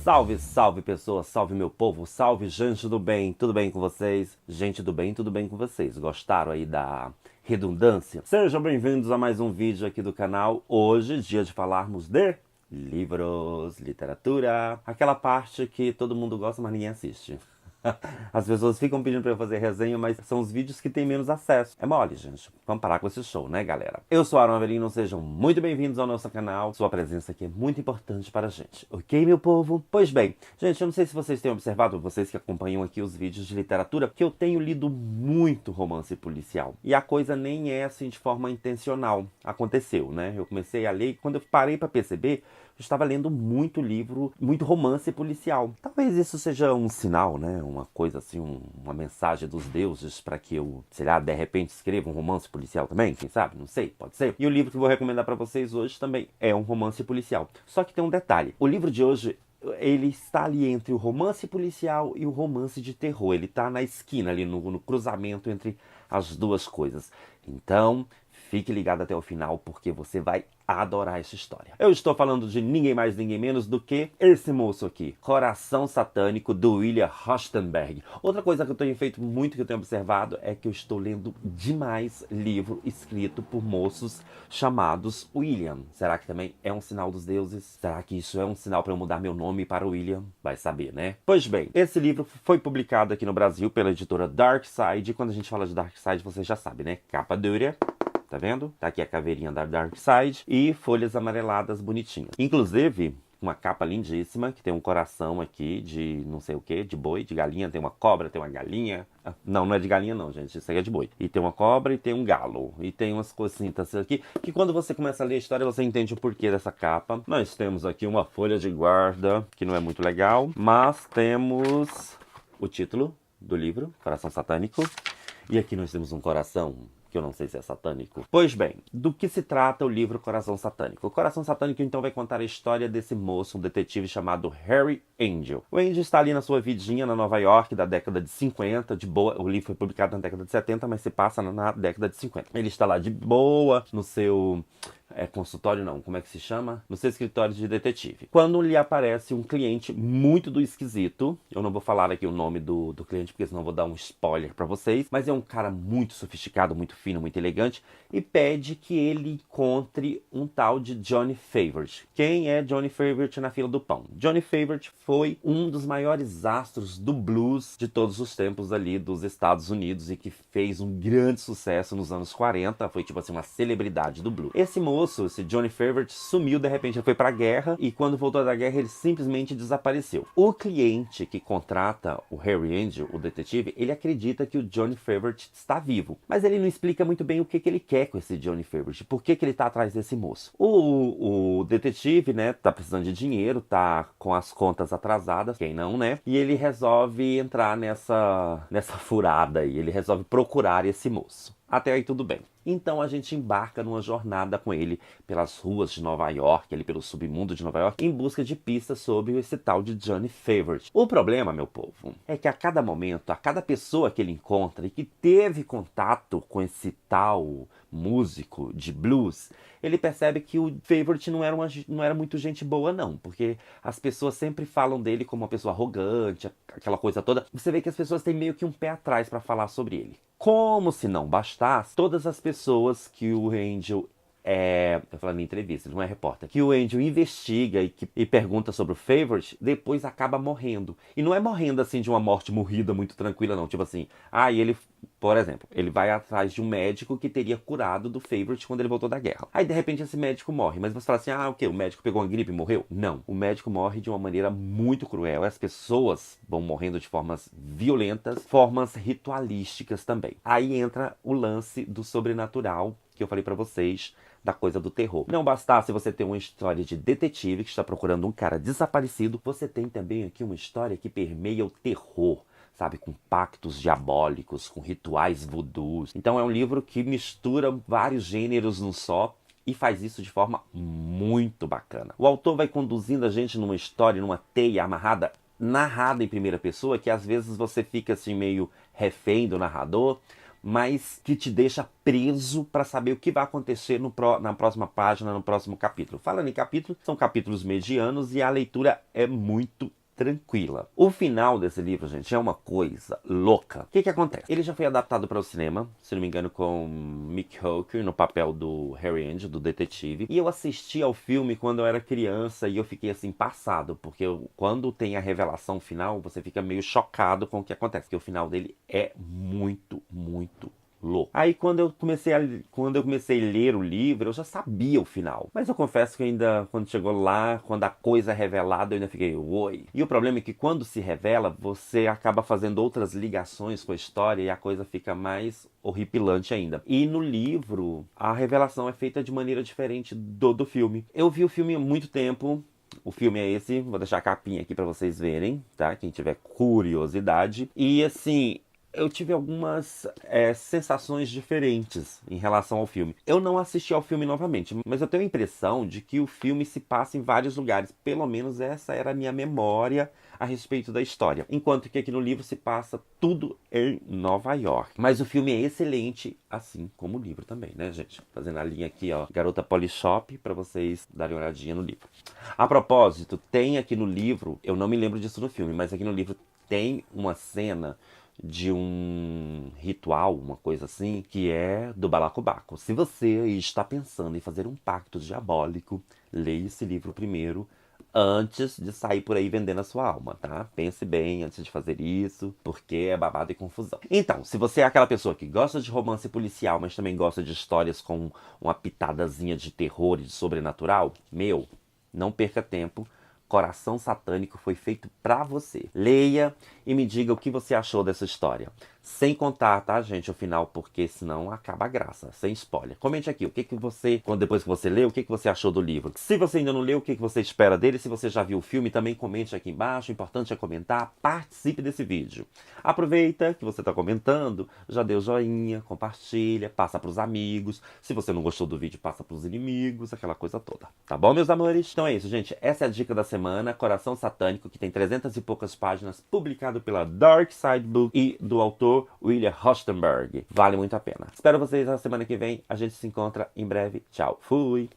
Salve, salve pessoas, salve meu povo, salve gente do bem, tudo bem com vocês? Gente do bem, tudo bem com vocês? Gostaram aí da redundância? Sejam bem-vindos a mais um vídeo aqui do canal. Hoje, dia de falarmos de livros, literatura, aquela parte que todo mundo gosta, mas ninguém assiste. As pessoas ficam pedindo pra eu fazer resenha, mas são os vídeos que tem menos acesso. É mole, gente. Vamos parar com esse show, né, galera? Eu sou Aaron Avelino, sejam muito bem-vindos ao nosso canal. Sua presença aqui é muito importante para a gente. Ok, meu povo? Pois bem, gente, eu não sei se vocês têm observado, vocês que acompanham aqui os vídeos de literatura, que eu tenho lido muito romance policial. E a coisa nem é assim de forma intencional. Aconteceu, né? Eu comecei a ler e quando eu parei pra perceber, eu estava lendo muito livro, muito romance policial. Talvez isso seja um sinal, né? Uma coisa assim, uma mensagem dos deuses para que eu, sei lá, de repente escreva um romance policial também, quem sabe? Não sei, pode ser. E o livro que eu vou recomendar para vocês hoje também é um romance policial. Só que tem um detalhe. O livro de hoje, ele está ali entre o romance policial e o romance de terror. Ele está na esquina, ali no cruzamento entre as duas coisas. Então, fique ligado até o final, porque você vai adorar essa história. Eu estou falando de ninguém mais, ninguém menos do que esse moço aqui, Coração Satânico, do William Rauschenberg. Outra coisa que eu tenho feito muito, que eu tenho observado, é que eu estou lendo demais livro escrito por moços chamados William. Será que também é um sinal dos deuses? Será que isso é um sinal para eu mudar meu nome para William? Vai saber, né? Pois bem, esse livro foi publicado aqui no Brasil pela editora Dark Side. Quando a gente fala de Dark Side, você já sabe, né? Capa dura. Tá vendo? Tá aqui a caveirinha da Dark Side e folhas amareladas bonitinhas. Inclusive, uma capa lindíssima, que tem um coração aqui de não sei o que, de boi, de galinha. Tem uma cobra, tem uma galinha. Não, não é de galinha não, gente. Isso aí é de boi. E tem uma cobra e tem um galo. E tem umas coisinhas aqui, que quando você começa a ler a história, você entende o porquê dessa capa. Nós temos aqui uma folha de guarda, que não é muito legal. Mas temos o título do livro, Coração Satânico. E aqui nós temos um coração que eu não sei se é satânico. Pois bem, do que se trata o livro Coração Satânico? O Coração Satânico, então, vai contar a história desse moço, um detetive chamado Harry Angel. O Angel está ali na sua vidinha na Nova York, da década de 50, de boa. O livro foi publicado na década de 70, mas se passa na década de 50. Ele está lá de boa, no seu... consultório não, como é que se chama? No seu escritório de detetive. Quando lhe aparece um cliente muito do esquisito, eu não vou falar aqui o nome do cliente, porque senão eu vou dar um spoiler pra vocês, mas é um cara muito sofisticado, muito fino, muito elegante, e pede que ele encontre um tal de Johnny Favorite. Quem é Johnny Favorite na fila do pão? Johnny Favorite foi um dos maiores astros do blues de todos os tempos ali dos Estados Unidos e que fez um grande sucesso nos anos 40, foi tipo assim uma celebridade do blues. Esse moço, esse Johnny Favorite, sumiu, de repente ele foi pra guerra e quando voltou da guerra ele simplesmente desapareceu. O cliente que contrata o Harry Angel, o detetive, ele acredita que o Johnny Favorite está vivo, mas ele não explica muito bem o que ele quer com esse Johnny Favorite, por que ele tá atrás desse moço. O detetive, né, tá precisando de dinheiro, tá com as contas atrasadas, quem não, né, e ele resolve entrar nessa furada aí, ele resolve procurar esse moço. Até aí tudo bem. Então a gente embarca numa jornada com ele pelas ruas de Nova York, ali pelo submundo de Nova York, em busca de pistas sobre esse tal de Johnny Favorite. O problema, meu povo, é que a cada momento, a cada pessoa que ele encontra e que teve contato com esse tal músico de blues, ele percebe que o Favorite não era muito gente boa não, porque as pessoas sempre falam dele como uma pessoa arrogante, aquela coisa toda. Você vê que as pessoas têm meio que um pé atrás para falar sobre ele. Como se não bastasse, todas as pessoas que o Angel eu falando em entrevista, ele não é repórter, que o Angel investiga e pergunta sobre o Favorite, depois acaba morrendo. E não é morrendo assim de uma morte morrida muito tranquila não, tipo assim, e ele, por exemplo, ele vai atrás de um médico que teria curado do Favorite quando ele voltou da guerra. Aí de repente esse médico morre, mas você fala assim, o quê? O médico pegou uma gripe e morreu? Não, o médico morre de uma maneira muito cruel, as pessoas vão morrendo de formas violentas, formas ritualísticas também. Aí entra o lance do sobrenatural, que eu falei pra vocês, da coisa do terror. Não bastasse você ter uma história de detetive que está procurando um cara desaparecido, você tem também aqui uma história que permeia o terror, sabe, com pactos diabólicos, com rituais voodoos. Então é um livro que mistura vários gêneros num só e faz isso de forma muito bacana. O autor vai conduzindo a gente numa história, numa teia amarrada, narrada em primeira pessoa, que às vezes você fica assim meio refém do narrador, mas que te deixa preso para saber o que vai acontecer na próxima página, no próximo capítulo. Falando em capítulo, são capítulos medianos e a leitura é muito tranquila. O final desse livro, gente, é uma coisa louca. O que acontece? Ele já foi adaptado para o cinema, se não me engano, com Mick Hooker no papel do Harry Angel, do detetive. E eu assisti ao filme quando eu era criança e eu fiquei assim, passado, porque quando tem a revelação final, você fica meio chocado com o que acontece, porque o final dele é muito, muito louco. Aí quando eu comecei a ler o livro, eu já sabia o final. Mas eu confesso que ainda, quando chegou lá, quando a coisa é revelada, eu ainda fiquei, oi. E o problema é que quando se revela, você acaba fazendo outras ligações com a história e a coisa fica mais horripilante ainda. E no livro, a revelação é feita de maneira diferente do filme. Eu vi o filme há muito tempo. O filme é esse, vou deixar a capinha aqui pra vocês verem, tá? Quem tiver curiosidade. E assim, eu tive algumas sensações diferentes em relação ao filme. Eu não assisti ao filme novamente, mas eu tenho a impressão de que o filme se passa em vários lugares. Pelo menos essa era a minha memória a respeito da história. Enquanto que aqui no livro se passa tudo em Nova York. Mas o filme é excelente, assim como o livro também, né, gente? Fazendo a linha aqui, ó, Garota Polishop, para vocês darem uma olhadinha no livro. A propósito, tem aqui no livro, eu não me lembro disso no filme, mas aqui no livro tem uma cena de um ritual, uma coisa assim, que é do balacobaco. Se você está pensando em fazer um pacto diabólico, leia esse livro primeiro, antes de sair por aí vendendo a sua alma, tá? Pense bem antes de fazer isso, porque é babado e confusão. Então, se você é aquela pessoa que gosta de romance policial, mas também gosta de histórias com uma pitadazinha de terror e de sobrenatural, não perca tempo. Coração Satânico foi feito pra você. Leia e me diga o que você achou dessa história. Sem contar, tá, gente, o final, porque senão acaba a graça. Sem spoiler. Comente aqui o que você, depois que você leu, o que você achou do livro. Se você ainda não leu, o que você espera dele. Se você já viu o filme, também comente aqui embaixo. O importante é comentar. Participe desse vídeo. Aproveita que você tá comentando, já deu joinha, compartilha, passa pros amigos. Se você não gostou do vídeo, passa pros inimigos, aquela coisa toda. Tá bom, meus amores? Então é isso, gente. Essa é a dica da semana. Coração Satânico, que tem 300 e poucas páginas, publicado pela Dark Side Book e do autor William Hostenberg. Vale muito a pena. Espero vocês na semana que vem. A gente se encontra em breve. Tchau. Fui!